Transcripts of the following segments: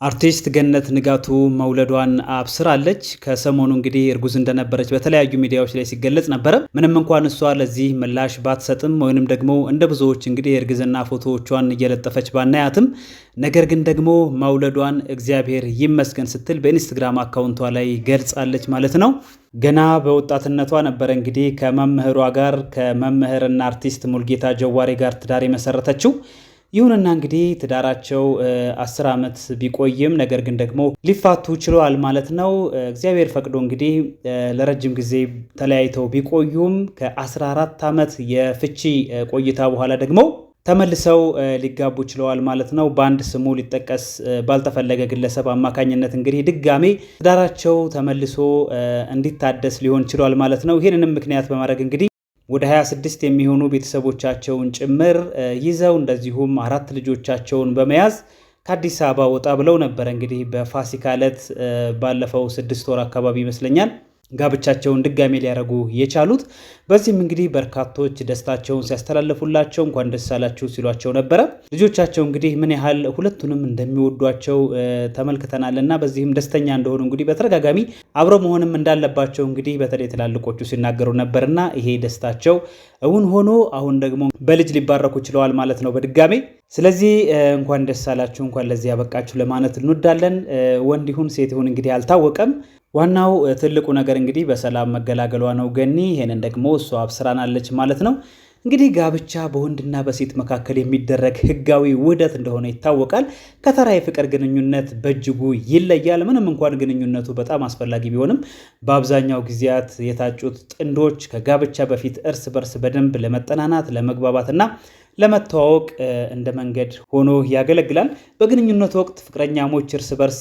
አርቲስት ገነት ንጋቱ መውለዷን አብስራለች። ከሰሞኑ እንግዲህ እርጉዝ እንደነበረች በተለያዩ ሚዲያዎች ላይ ሲገለጽ ነበረ። ምንም እንኳን እሷ ለዚህ ምላሽ ባትሰጥም ወይንም ደግሞ እንደ ብዙዎች እንግዲህ የእርግዝና ፎቶዎቿን እየለጠፈች ባናያትም፣ ነገር ግን ደግሞ መውለዷን እግዚአብሔር ይመስገን ስትል በኢንስታግራም አካውንቷ ላይ ገልጻለች ማለት ነው። ገና በወጣትነቷ ነበረ እንግዲህ ከመምህሯ ጋር ከመምህርና አርቲስት ሙልጌታ ጀዋሬ ጋር ትዳር የመሰረተችው። ይሁንና እንግዲህ ትዳራቸው 10 ዓመት ቢቆይም ነገር ግን ደግሞ ሊፋቱ ችለዋል ማለት ነው። እግዚአብሔር ፈቅዶ እንግዲህ ለረጅም ጊዜ ተለያይተው ቢቆዩም ከ14 ዓመት የፍቺ ቆይታ በኋላ ደግሞ ተመልሰው ሊጋቡ ችለዋል ማለት ነው። በአንድ ስሙ ሊጠቀስ ባልተፈለገ ግለሰብ አማካኝነት እንግዲህ ድጋሜ ትዳራቸው ተመልሶ እንዲታደስ ሊሆን ችሏል ማለት ነው። ይህንንም ምክንያት በማድረግ እንግዲህ ወደ 26 የሚሆኑ ቤተሰቦቻቸውን ጭምር ይዘው እንደዚሁም 4 ልጆቻቸውን በመያዝ ከአዲስ አበባ ወጣ ብለው ነበር። እንግዲህ በፋሲካ ዕለት ባለፈው 6 ወር አካባቢ ይመስለኛል ጋብቻቸውን ድጋሜ ሊያደርጉ የቻሉት። በዚህም እንግዲህ በርካቶች ደስታቸውን ሲያስተላልፉላቸው እንኳን ደስ አላችሁ ሲሏቸው ነበረ። ልጆቻቸው እንግዲህ ምን ያህል ሁለቱንም እንደሚወዷቸው ተመልክተናልና በዚህም ደስተኛ እንደሆኑ እንግዲህ በተደጋጋሚ አብሮ መሆንም እንዳለባቸው እንግዲህ በተለይ ትላልቆቹ ሲናገሩ ነበርና ይሄ ደስታቸው እውን ሆኖ አሁን ደግሞ በልጅ ሊባረኩ ችለዋል ማለት ነው በድጋሜ። ስለዚህ እንኳን ደስ አላችሁ፣ እንኳን ለዚህ ያበቃችሁ ለማለት እንወዳለን። ወንድ ይሁን ሴት ይሁን እንግዲህ አልታወቀም። ዋናው ትልቁ ነገር እንግዲህ በሰላም መገላገሏ ነው ገኒ። ይሄንን ደግሞ እሷ አብስራናለች ማለት ነው። እንግዲህ ጋብቻ በወንድና በሴት መካከል የሚደረግ ሕጋዊ ውህደት እንደሆነ ይታወቃል። ከተራ የፍቅር ግንኙነት በእጅጉ ይለያል። ምንም እንኳን ግንኙነቱ በጣም አስፈላጊ ቢሆንም በአብዛኛው ጊዜያት የታጩት ጥንዶች ከጋብቻ በፊት እርስ በርስ በደንብ ለመጠናናት ለመግባባትና ለመተዋወቅ እንደ መንገድ ሆኖ ያገለግላል። በግንኙነት ወቅት ፍቅረኛሞች እርስ በርስ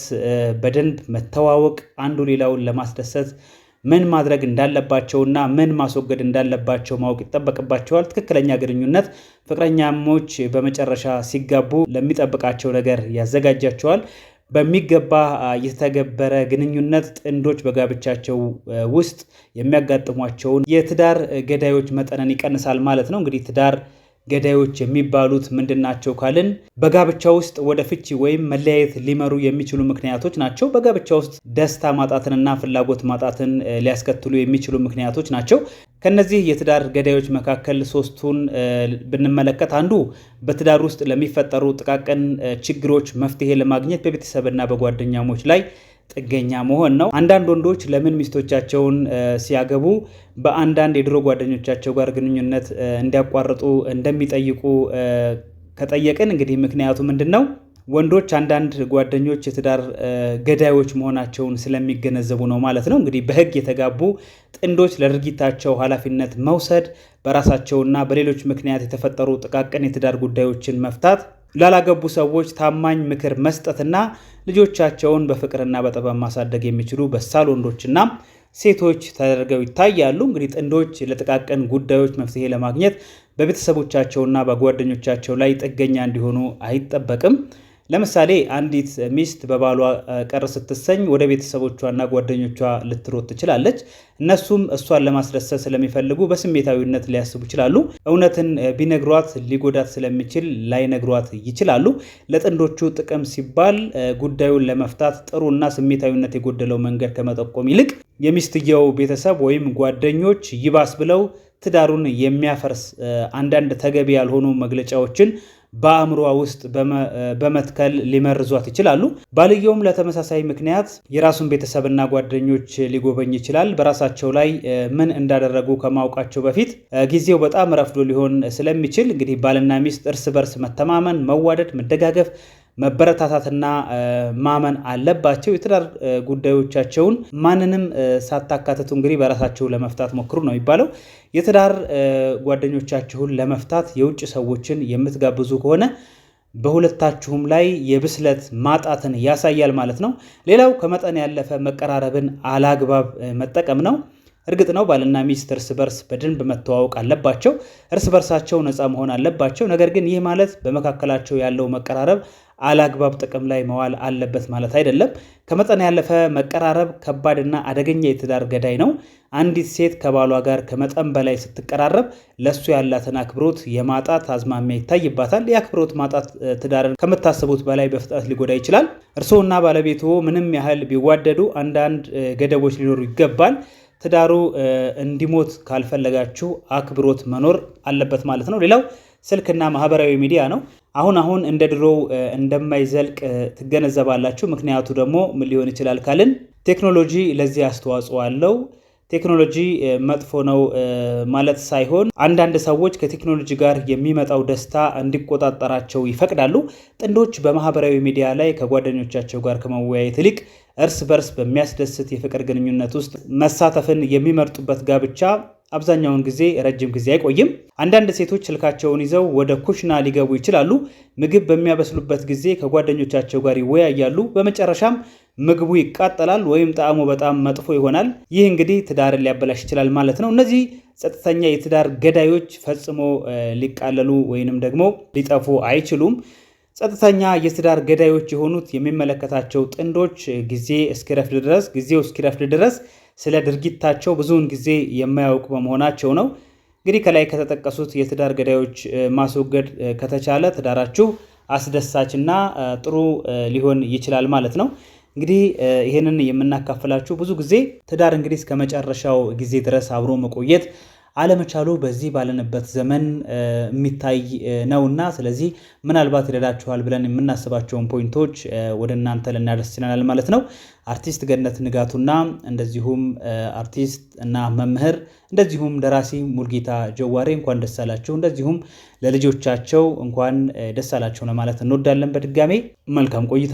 በደንብ መተዋወቅ፣ አንዱ ሌላውን ለማስደሰት ምን ማድረግ እንዳለባቸውና ምን ማስወገድ እንዳለባቸው ማወቅ ይጠበቅባቸዋል። ትክክለኛ ግንኙነት ፍቅረኛሞች በመጨረሻ ሲጋቡ ለሚጠብቃቸው ነገር ያዘጋጃቸዋል። በሚገባ የተተገበረ ግንኙነት ጥንዶች በጋብቻቸው ውስጥ የሚያጋጥሟቸውን የትዳር ገዳዮች መጠንን ይቀንሳል ማለት ነው። እንግዲህ ትዳር ገዳዮች የሚባሉት ምንድናቸው ካልን በጋብቻ ውስጥ ወደ ፍቺ ወይም መለያየት ሊመሩ የሚችሉ ምክንያቶች ናቸው። በጋብቻ ውስጥ ደስታ ማጣትንና ፍላጎት ማጣትን ሊያስከትሉ የሚችሉ ምክንያቶች ናቸው። ከነዚህ የትዳር ገዳዮች መካከል 3ቱን ብንመለከት፣ አንዱ በትዳር ውስጥ ለሚፈጠሩ ጥቃቅን ችግሮች መፍትሄ ለማግኘት በቤተሰብና በጓደኛሞች ላይ ጥገኛ መሆን ነው። አንዳንድ ወንዶች ለምን ሚስቶቻቸውን ሲያገቡ በአንዳንድ የድሮ ጓደኞቻቸው ጋር ግንኙነት እንዲያቋርጡ እንደሚጠይቁ ከጠየቅን እንግዲህ ምክንያቱ ምንድን ነው? ወንዶች አንዳንድ ጓደኞች የትዳር ገዳዮች መሆናቸውን ስለሚገነዘቡ ነው ማለት ነው። እንግዲህ በሕግ የተጋቡ ጥንዶች ለድርጊታቸው ኃላፊነት መውሰድ፣ በራሳቸውና በሌሎች ምክንያት የተፈጠሩ ጥቃቅን የትዳር ጉዳዮችን መፍታት፣ ላላገቡ ሰዎች ታማኝ ምክር መስጠትና ልጆቻቸውን በፍቅርና በጥበብ ማሳደግ የሚችሉ በሳል ወንዶችና ሴቶች ተደርገው ይታያሉ። እንግዲህ ጥንዶች ለጥቃቅን ጉዳዮች መፍትሄ ለማግኘት በቤተሰቦቻቸውና በጓደኞቻቸው ላይ ጥገኛ እንዲሆኑ አይጠበቅም። ለምሳሌ አንዲት ሚስት በባሏ ቅር ስትሰኝ ወደ ቤተሰቦቿና ጓደኞቿ ልትሮጥ ትችላለች። እነሱም እሷን ለማስደሰት ስለሚፈልጉ በስሜታዊነት ሊያስቡ ይችላሉ። እውነትን ቢነግሯት ሊጎዳት ስለሚችል ላይነግሯት ይችላሉ። ለጥንዶቹ ጥቅም ሲባል ጉዳዩን ለመፍታት ጥሩና ስሜታዊነት የጎደለው መንገድ ከመጠቆም ይልቅ የሚስትየው ቤተሰብ ወይም ጓደኞች ይባስ ብለው ትዳሩን የሚያፈርስ አንዳንድ ተገቢ ያልሆኑ መግለጫዎችን በአእምሯ ውስጥ በመትከል ሊመርዟት ይችላሉ። ባልየውም ለተመሳሳይ ምክንያት የራሱን ቤተሰብና ጓደኞች ሊጎበኝ ይችላል። በራሳቸው ላይ ምን እንዳደረጉ ከማወቃቸው በፊት ጊዜው በጣም ረፍዶ ሊሆን ስለሚችል እንግዲህ ባልና ሚስት እርስ በርስ መተማመን፣ መዋደድ፣ መደጋገፍ፣ መበረታታትና ማመን አለባቸው። የትዳር ጉዳዮቻቸውን ማንንም ሳታካትቱ እንግዲህ በራሳቸው ለመፍታት ሞክሩ ነው የሚባለው። የትዳር ጓደኞቻችሁን ለመፍታት የውጭ ሰዎችን የምትጋብዙ ከሆነ በሁለታችሁም ላይ የብስለት ማጣትን ያሳያል ማለት ነው። ሌላው ከመጠን ያለፈ መቀራረብን አላግባብ መጠቀም ነው። እርግጥ ነው ባልና ሚስት እርስ በርስ በደንብ መተዋወቅ አለባቸው፣ እርስ በርሳቸው ነፃ መሆን አለባቸው። ነገር ግን ይህ ማለት በመካከላቸው ያለው መቀራረብ አላግባብ ጥቅም ላይ መዋል አለበት ማለት አይደለም። ከመጠን ያለፈ መቀራረብ ከባድና አደገኛ የትዳር ገዳይ ነው። አንዲት ሴት ከባሏ ጋር ከመጠን በላይ ስትቀራረብ ለሱ ያላትን አክብሮት የማጣት አዝማሚያ ይታይባታል። የአክብሮት ማጣት ትዳርን ከምታስቡት በላይ በፍጥነት ሊጎዳ ይችላል። እርስዎና ባለቤቱ ምንም ያህል ቢዋደዱ አንዳንድ ገደቦች ሊኖሩ ይገባል። ትዳሩ እንዲሞት ካልፈለጋችሁ አክብሮት መኖር አለበት ማለት ነው። ሌላው ስልክና ማህበራዊ ሚዲያ ነው። አሁን እንደ ድሮው እንደማይዘልቅ ትገነዘባላችሁ። ምክንያቱ ደግሞ ምን ሊሆን ይችላል ካልን ቴክኖሎጂ ለዚህ አስተዋጽኦ አለው። ቴክኖሎጂ መጥፎ ነው ማለት ሳይሆን አንዳንድ ሰዎች ከቴክኖሎጂ ጋር የሚመጣው ደስታ እንዲቆጣጠራቸው ይፈቅዳሉ። ጥንዶች በማህበራዊ ሚዲያ ላይ ከጓደኞቻቸው ጋር ከመወያየት ይልቅ እርስ በርስ በሚያስደስት የፍቅር ግንኙነት ውስጥ መሳተፍን የሚመርጡበት ጋብቻ አብዛኛውን ጊዜ ረጅም ጊዜ አይቆይም። አንዳንድ ሴቶች ስልካቸውን ይዘው ወደ ኩሽና ሊገቡ ይችላሉ። ምግብ በሚያበስሉበት ጊዜ ከጓደኞቻቸው ጋር ይወያያሉ። በመጨረሻም ምግቡ ይቃጠላል ወይም ጣዕሙ በጣም መጥፎ ይሆናል። ይህ እንግዲህ ትዳርን ሊያበላሽ ይችላል ማለት ነው። እነዚህ ጸጥተኛ የትዳር ገዳዮች ፈጽሞ ሊቃለሉ ወይንም ደግሞ ሊጠፉ አይችሉም። ጸጥተኛ የትዳር ገዳዮች የሆኑት የሚመለከታቸው ጥንዶች ጊዜው እስኪረፍድ ድረስ ስለ ድርጊታቸው ብዙውን ጊዜ የማያውቁ በመሆናቸው ነው። እንግዲህ ከላይ ከተጠቀሱት የትዳር ገዳዮች ማስወገድ ከተቻለ ትዳራችሁ አስደሳችና ጥሩ ሊሆን ይችላል ማለት ነው። እንግዲህ ይህንን የምናካፍላችሁ ብዙ ጊዜ ትዳር እንግዲህ እስከ መጨረሻው ጊዜ ድረስ አብሮ መቆየት አለመቻሉ በዚህ ባለንበት ዘመን የሚታይ ነውና ስለዚህ ምናልባት ይረዳችኋል ብለን የምናስባቸውን ፖይንቶች ወደ እናንተ ልናደርስ ችለናል ማለት ነው። አርቲስት ገነት ንጋቱና እንደዚሁም አርቲስት እና መምህር እንደዚሁም ደራሲ ሙልጌታ ጀዋሬ እንኳን ደስ አላችሁ፣ እንደዚሁም ለልጆቻቸው እንኳን ደስ አላችሁ ለማለት እንወዳለን። በድጋሜ መልካም ቆይታ